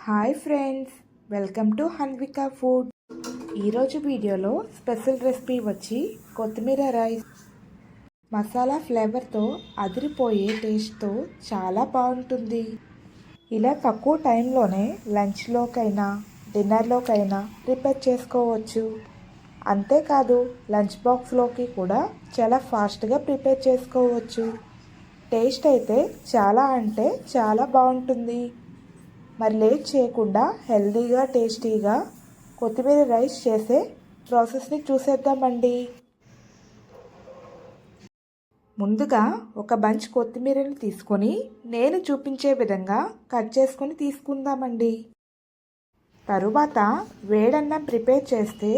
Hi friends, welcome to Hanvika food. ఈరోజు వీడియోలో special recipe వచ్చి కొత్తిమీర రైస్. మసాలా ఫ్లేవర్తో అదిరిపోయే టేస్ట్తో చాలా బాగుంటుంది. ఇలా తక్కువ టైంలోనే లంచ్లోకైనా డిన్నర్లోకైనా ప్రిపేర్ చేసుకోవచ్చు. అంతేకాదు లంచ్ బాక్స్లోకి కూడా చాలా ఫాస్ట్గా ప్రిపేర్ చేసుకోవచ్చు. టేస్ట్ అయితే చాలా అంటే చాలా బాగుంటుంది. మరి లేట్ చేయకుండా హెల్తీగా టేస్టీగా కొత్తిమీర రైస్ చేసే ప్రాసెస్ని చూసేద్దామండి. ముందుగా ఒక బంచ్ కొత్తిమీరని తీసుకొని నేను చూపించే విధంగా కట్ చేసుకొని తీసుకుందామండి. తరువాత వేడన్నం ప్రిపేర్ చేస్తే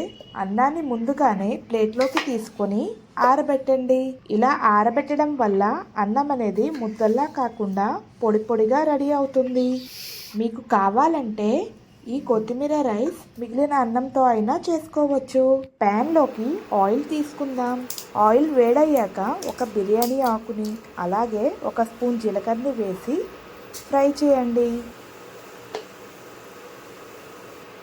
అన్నాన్ని ముందుగానే ప్లేట్లోకి తీసుకొని ఆరబెట్టండి. ఇలా ఆరబెట్టడం వల్ల అన్నం అనేది ముద్దల్లా కాకుండా పొడి పొడిగా రెడీ అవుతుంది. మీకు కావాలంటే ఈ కొత్తిమీర రైస్ మిగిలిన అన్నంతో అయినా చేసుకోవచ్చు. ప్యాన్లోకి ఆయిల్ తీసుకుందాం. ఆయిల్ వేడయ్యాక ఒక బిర్యానీ ఆకుని అలాగే ఒక స్పూన్ జీలకర్రని వేసి ఫ్రై చేయండి.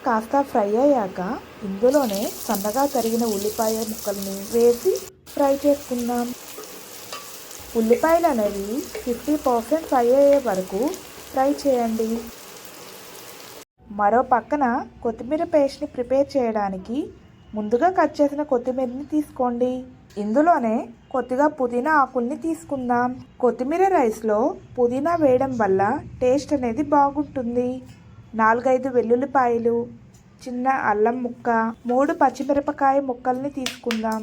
కాస్త ఫ్రై అయ్యాక ఇందులోనే సన్నగా తరిగిన ఉల్లిపాయ ముక్కల్ని వేసి ఫ్రై చేసుకుందాం. ఉల్లిపాయలు అనేవి 50% ఫ్రై అయ్యే వరకు ఫ్రై చేయండి. మరో పక్కన కొత్తిమీర పేస్ట్ని ప్రిపేర్ చేయడానికి ముందుగా కట్ చేసిన కొత్తిమీరని తీసుకోండి. ఇందులోనే కొద్దిగా పుదీనా ఆకుల్ని తీసుకుందాం. కొత్తిమీర రైస్లో పుదీనా వేయడం వల్ల టేస్ట్ అనేది బాగుంటుంది. 4-5 వెల్లుల్లిపాయలు, చిన్న అల్లం ముక్క, 3 పచ్చిమిరపకాయ ముక్కల్ని తీసుకుందాం.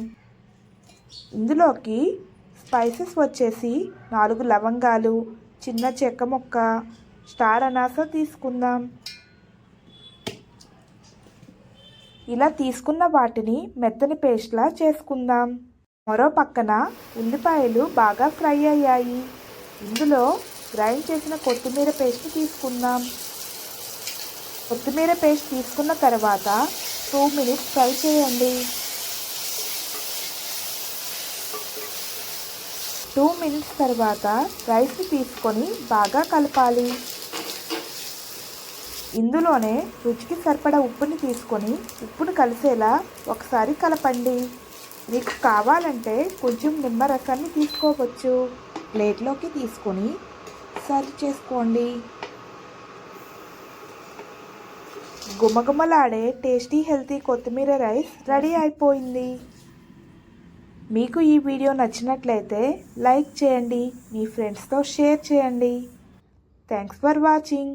ఇందులోకి స్పైసెస్ వచ్చేసి 4 లవంగాలు, చిన్న చెక్క ముక్క, స్టార్ అనాస తీసుకుందాం. ఇలా తీసుకున్న వాటిని మెత్తని పేస్ట్లా చేసుకుందాం. మరో పక్కన ఉల్లిపాయలు బాగా ఫ్రై అయ్యాయి. ఇందులో గ్రైండ్ చేసిన కొత్తిమీర పేస్ట్ తీసుకుందాం. కొత్తిమీర పేస్ట్ తీసుకున్న తర్వాత 2 మినిట్స్ ఫ్రై చేయండి. 2 మినిట్స్ తర్వాత రైస్ని తీసుకొని బాగా కలపాలి. ఇందులోనే రుచికి సరిపడా ఉప్పుని తీసుకొని ఉప్పును కలిసేలా ఒకసారి కలపండి. మీకు కావాలంటే కొంచెం నిమ్మరసాన్ని తీసుకోవచ్చు. ప్లేట్లోకి తీసుకొని సర్వ్ చేసుకోండి. గుమగుమలాడే టేస్టీ హెల్తీ కొత్తిమీర రైస్ రెడీ అయిపోయింది. మీకు ఈ వీడియో నచ్చినట్లయితే లైక్ చేయండి, మీ ఫ్రెండ్స్తో షేర్ చేయండి. Thanks for watching.